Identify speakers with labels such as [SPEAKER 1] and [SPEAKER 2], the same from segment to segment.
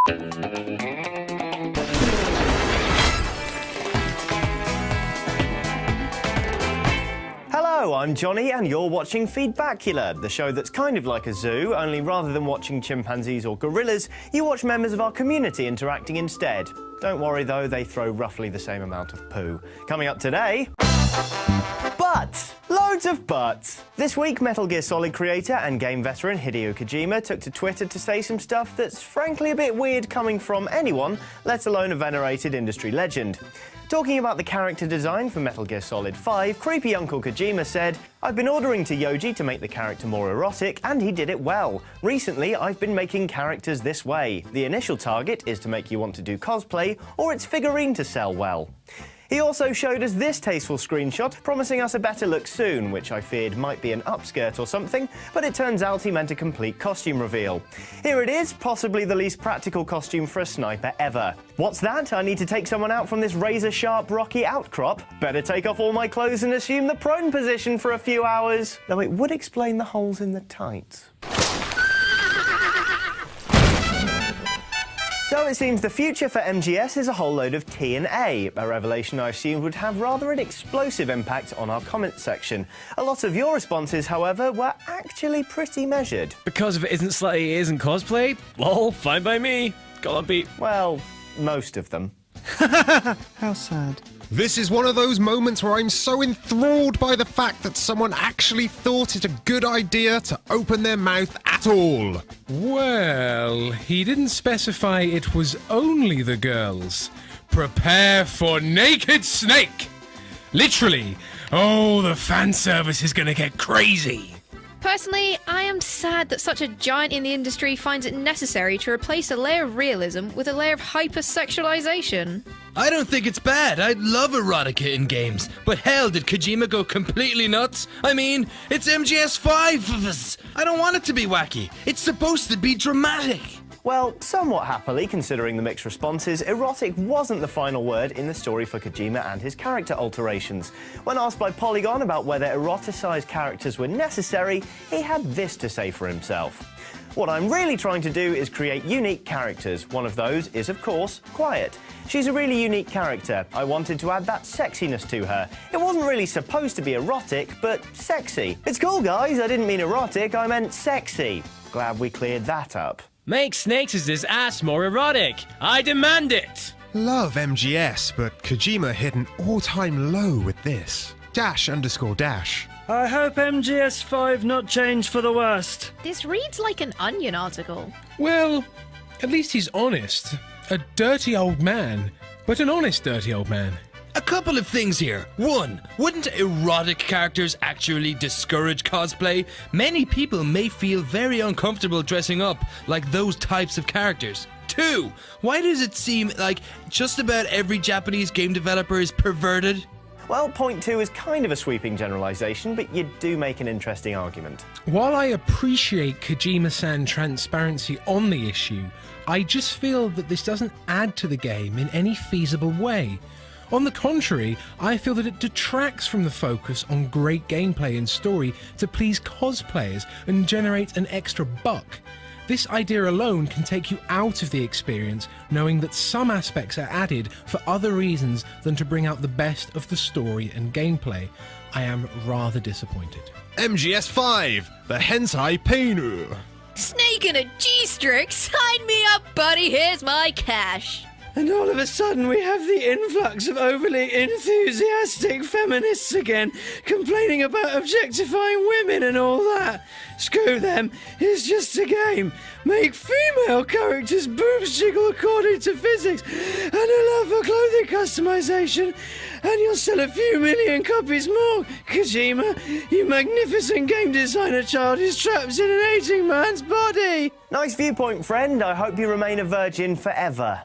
[SPEAKER 1] Hello, I'm Johnny and you're watching Feedbackula, the show that's kind of like a zoo, only rather than watching chimpanzees or gorillas, you watch members of our community interacting instead. Don't worry though, they throw roughly the same amount of poo. Coming up today... But! Loads of buts! This week, Metal Gear Solid creator and game veteran Hideo Kojima took to Twitter to say some stuff that's frankly a bit weird coming from anyone, let alone a venerated industry legend. Talking about the character design for Metal Gear Solid 5, creepy Uncle Kojima said, "I've been ordering to Yoji to make the character more erotic, and he did it well. Recently, I've been making characters this way. The initial target is to make you want to do cosplay, or it's figurine to sell well." He also showed us this tasteful screenshot, promising us a better look soon, which I feared might be an upskirt or something, but it turns out he meant a complete costume reveal. Here it is, possibly the least practical costume for a sniper ever. What's that? I need to take someone out from this razor-sharp rocky outcrop? Better take off all my clothes and assume the prone position for a few hours. Though it would explain the holes in the tights. So it seems the future for MGS is a whole load of TNA, a revelation I assumed would have rather an explosive impact on our comment section. A lot of your responses, however, were actually pretty measured.
[SPEAKER 2] Because if it isn't slutty, it isn't cosplay? Lol, fine by me. Got on beat.
[SPEAKER 1] Well, most of them.
[SPEAKER 3] How sad.
[SPEAKER 4] This is one of those moments where I'm so enthralled by the fact that someone actually thought it a good idea to open their mouth at all.
[SPEAKER 5] Well, he didn't specify it was only the girls. Prepare for Naked Snake! Literally. Oh, the fan service is gonna get crazy.
[SPEAKER 6] Personally, I am sad that such a giant in the industry finds it necessary to replace a layer of realism with a layer of hypersexualization.
[SPEAKER 7] I don't think it's bad. I love erotica in games. But hell, did Kojima go completely nuts? I mean, it's MGS5. I don't want it to be wacky. It's supposed to be dramatic.
[SPEAKER 1] Well, somewhat happily, considering the mixed responses, erotic wasn't the final word in the story for Kojima and his character alterations. When asked by Polygon about whether eroticized characters were necessary, he had this to say for himself. "What I'm really trying to do is create unique characters. One of those is, of course, Quiet. She's a really unique character. I wanted to add that sexiness to her. It wasn't really supposed to be erotic, but sexy. It's cool, guys. I didn't mean erotic, I meant sexy. Glad we cleared that up."
[SPEAKER 2] Make Snakes' ass more erotic. I demand it.
[SPEAKER 4] Love MGS, but Kojima hit an all-time low with this. _dash.
[SPEAKER 3] I hope MGS5 not changed for the worst.
[SPEAKER 6] This reads like an Onion article.
[SPEAKER 5] Well, at least he's honest. A dirty old man, but an honest dirty old man.
[SPEAKER 7] A couple of things here. One, wouldn't erotic characters actually discourage cosplay? Many people may feel very uncomfortable dressing up like those types of characters. Two, why does it seem like just about every Japanese game developer is perverted?
[SPEAKER 1] Well, point 2 is kind of a sweeping generalization, but you do make an interesting argument.
[SPEAKER 5] While I appreciate Kojima-san transparency on the issue, I just feel that this doesn't add to the game in any feasible way. On the contrary, I feel that it detracts from the focus on great gameplay and story to please cosplayers and generate an extra buck. This idea alone can take you out of the experience, knowing that some aspects are added for other reasons than to bring out the best of the story and gameplay. I am rather disappointed.
[SPEAKER 4] MGS5, the hentai peinu.
[SPEAKER 6] Snake in a G-string? Sign me up, buddy. Here's my cash.
[SPEAKER 3] And all of a sudden we have the influx of overly enthusiastic feminists again, complaining about objectifying women and all that. Screw them, it's just a game. Make female characters boobs jiggle according to physics, and a love for clothing customization, and you'll sell a few million copies more. Kojima, you magnificent game designer child is trapped in an aging man's body.
[SPEAKER 1] Nice viewpoint, friend. I hope you remain a virgin forever.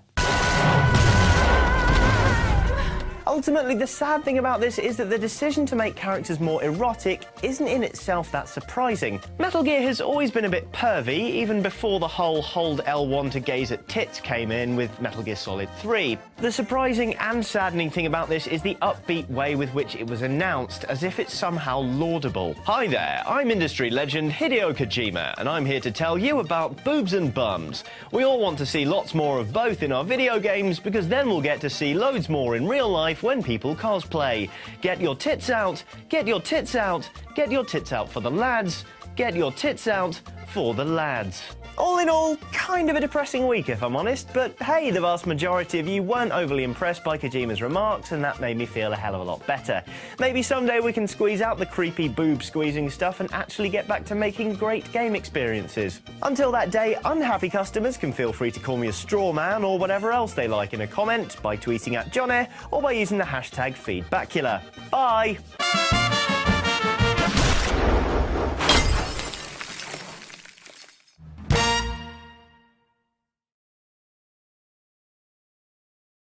[SPEAKER 1] Ultimately, the sad thing about this is that the decision to make characters more erotic isn't in itself that surprising. Metal Gear has always been a bit pervy, even before the whole hold L1 to gaze at tits came in with Metal Gear Solid 3. The surprising and saddening thing about this is the upbeat way with which it was announced, as if it's somehow laudable. Hi there, I'm industry legend Hideo Kojima, and I'm here to tell you about boobs and bums. We all want to see lots more of both in our video games, because then we'll get to see loads more in real life when people cosplay. Get your tits out, get your tits out, get your tits out for the lads, get your tits out for the lads. All in all, kind of a depressing week if I'm honest, but hey, the vast majority of you weren't overly impressed by Kojima's remarks, and that made me feel a hell of a lot better. Maybe someday we can squeeze out the creepy boob squeezing stuff and actually get back to making great game experiences. Until that day, unhappy customers can feel free to call me a straw man or whatever else they like in a comment, by tweeting at Johnny, or by using the hashtag Feedbackula. Bye!